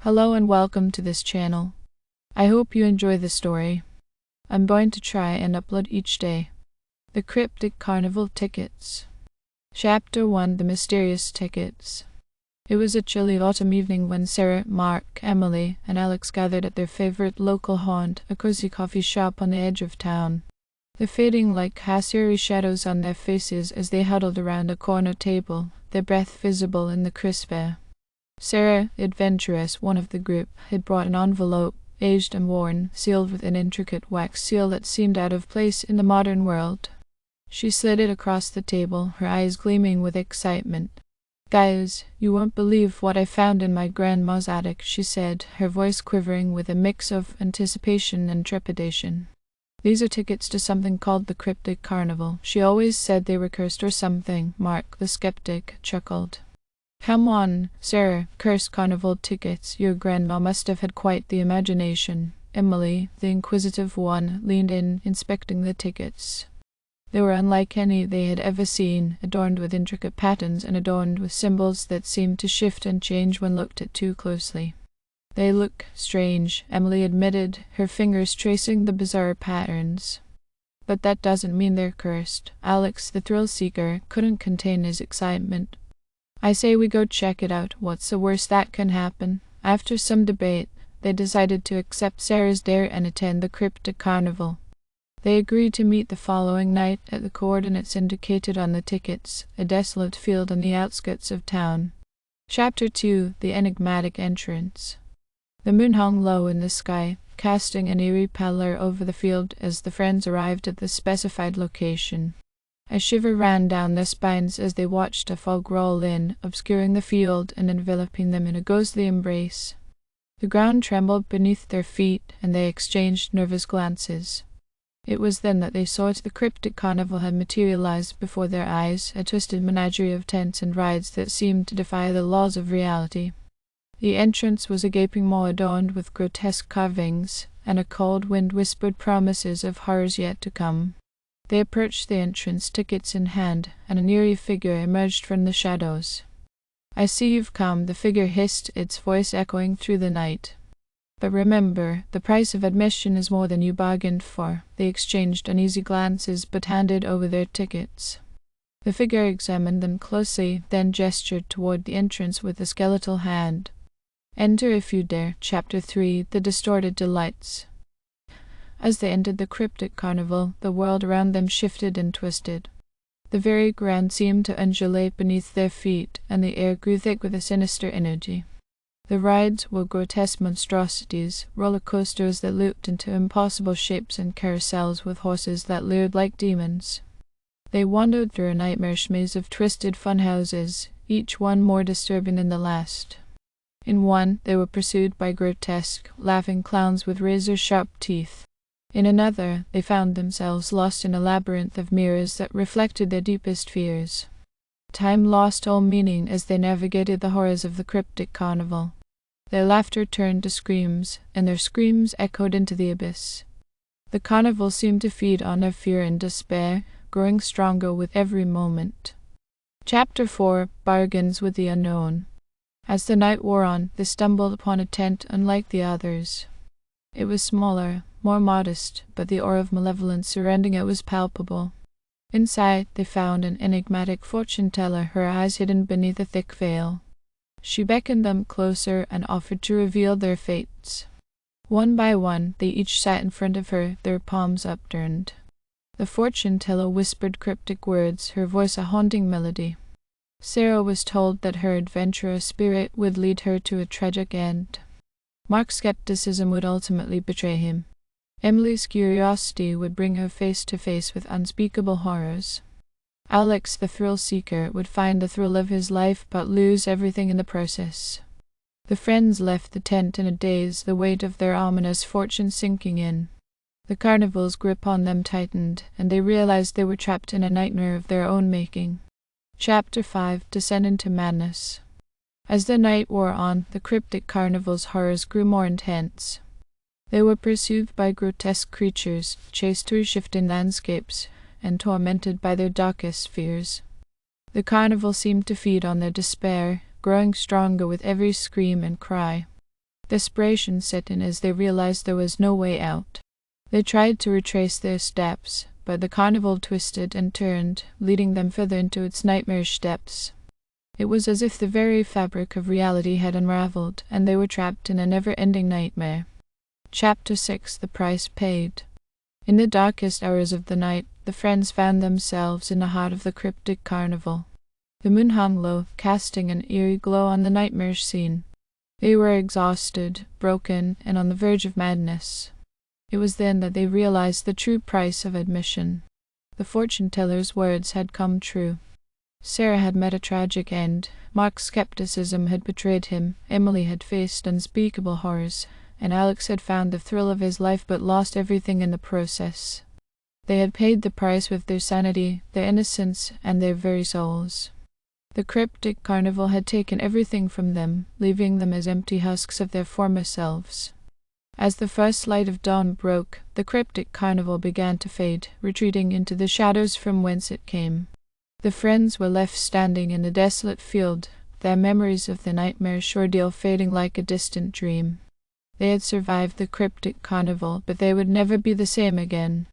Hello and welcome to this channel. I hope you enjoy the story. I'm going to try and upload each day. The Cryptic Carnival Tickets. Chapter 1: The Mysterious Tickets. It was a chilly autumn evening when Sarah, Mark, Emily, and Alex gathered at their favorite local haunt, a cozy coffee shop on the edge of town. The fading light cast eerie shadows on their faces as they huddled around a corner table, their breath visible in the crisp air. Sarah, adventuress, one of the group, had brought an envelope, aged and worn, sealed with an intricate wax seal that seemed out of place in the modern world. She slid it across the table, her eyes gleaming with excitement. "Guys, you won't believe what I found in my grandma's attic," she said, her voice quivering with a mix of anticipation and trepidation. "These are tickets to something called the Cryptic Carnival. She always said they were cursed or something," Mark, the skeptic, chuckled. "Come on, Sarah, cursed carnival tickets. Your grandma must have had quite the imagination." Emily, the inquisitive one, leaned in, inspecting the tickets. They were unlike any they had ever seen, adorned with intricate patterns and adorned with symbols that seemed to shift and change when looked at too closely. "They look strange," Emily admitted, her fingers tracing the bizarre patterns. "But that doesn't mean they're cursed." Alex, the thrill-seeker, couldn't contain his excitement. "I say we go check it out. What's the worst that can happen?" After some debate, they decided to accept Sarah's dare and attend the Cryptic Carnival. They agreed to meet the following night at the coordinates indicated on the tickets, a desolate field on the outskirts of town. Chapter 2: The Enigmatic Entrance. The moon hung low in the sky, casting an eerie pallor over the field as the friends arrived at the specified location. A shiver ran down their spines as they watched a fog roll in, obscuring the field and enveloping them in a ghostly embrace. The ground trembled beneath their feet, and they exchanged nervous glances. It was then that they saw it. The Cryptic Carnival had materialized before their eyes, a twisted menagerie of tents and rides that seemed to defy the laws of reality. The entrance was a gaping maw adorned with grotesque carvings, and a cold wind whispered promises of horrors yet to come. They approached the entrance, tickets in hand, and an eerie figure emerged from the shadows. "I see you've come," the figure hissed, its voice echoing through the night. "But remember, the price of admission is more than you bargained for." They exchanged uneasy glances but handed over their tickets. The figure examined them closely, then gestured toward the entrance with a skeletal hand. "Enter if you dare." Chapter 3: The Distorted Delights. As they entered the Cryptic Carnival, the world around them shifted and twisted. The very ground seemed to undulate beneath their feet, and the air grew thick with a sinister energy. The rides were grotesque monstrosities, roller coasters that looped into impossible shapes and carousels with horses that leered like demons. They wandered through a nightmarish maze of twisted fun houses, each one more disturbing than the last. In one, they were pursued by grotesque, laughing clowns with razor-sharp teeth. In another, they found themselves lost in a labyrinth of mirrors that reflected their deepest fears. Time lost all meaning as they navigated the horrors of the Cryptic Carnival. Their laughter turned to screams, and their screams echoed into the abyss. The carnival seemed to feed on their fear and despair, growing stronger with every moment. Chapter 4: Bargains with the Unknown. As the night wore on, they stumbled upon a tent unlike the others. It was smaller, more modest, but the aura of malevolence surrounding it was palpable. Inside, they found an enigmatic fortune-teller, her eyes hidden beneath a thick veil. She beckoned them closer and offered to reveal their fates. One by one, they each sat in front of her, their palms upturned. The fortune-teller whispered cryptic words, her voice a haunting melody. Sarah was told that her adventurous spirit would lead her to a tragic end. Mark's skepticism would ultimately betray him. Emily's curiosity would bring her face to face with unspeakable horrors. Alex, the thrill-seeker, would find the thrill of his life but lose everything in the process. The friends left the tent in a daze, the weight of their ominous fortune sinking in. The carnival's grip on them tightened, and they realized they were trapped in a nightmare of their own making. Chapter 5: Descent into Madness. As the night wore on, the Cryptic Carnival's horrors grew more intense. They were pursued by grotesque creatures, chased through shifting landscapes, and tormented by their darkest fears. The carnival seemed to feed on their despair, growing stronger with every scream and cry. Desperation set in as they realized there was no way out. They tried to retrace their steps, but the carnival twisted and turned, leading them further into its nightmarish depths. It was as if the very fabric of reality had unraveled, and they were trapped in a never-ending nightmare. Chapter 6: The Price Paid. In the darkest hours of the night, the friends found themselves in the heart of the Cryptic Carnival. The moon hung low, casting an eerie glow on the nightmarish scene. They were exhausted, broken, and on the verge of madness. It was then that they realized the true price of admission. The fortune-teller's words had come true. Sarah had met a tragic end. Mark's skepticism had betrayed him. Emily had faced unspeakable horrors, and Alex had found the thrill of his life but lost everything in the process. They had paid the price with their sanity, their innocence, and their very souls. The Cryptic Carnival had taken everything from them, leaving them as empty husks of their former selves. As the first light of dawn broke, the Cryptic Carnival began to fade, retreating into the shadows from whence it came. The friends were left standing in a desolate field, their memories of the nightmarish ordeal fading like a distant dream. They had survived the Cryptic Carnival, but they would never be the same again.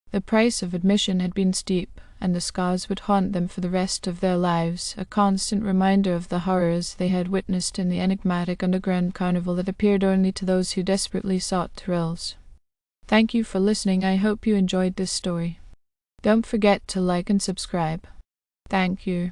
The price of admission had been steep, and the scars would haunt them for the rest of their lives, a constant reminder of the horrors they had witnessed in the enigmatic underground carnival that appeared only to those who desperately sought thrills. Thank you for listening. I hope you enjoyed this story. Don't forget to like and subscribe. Thank you.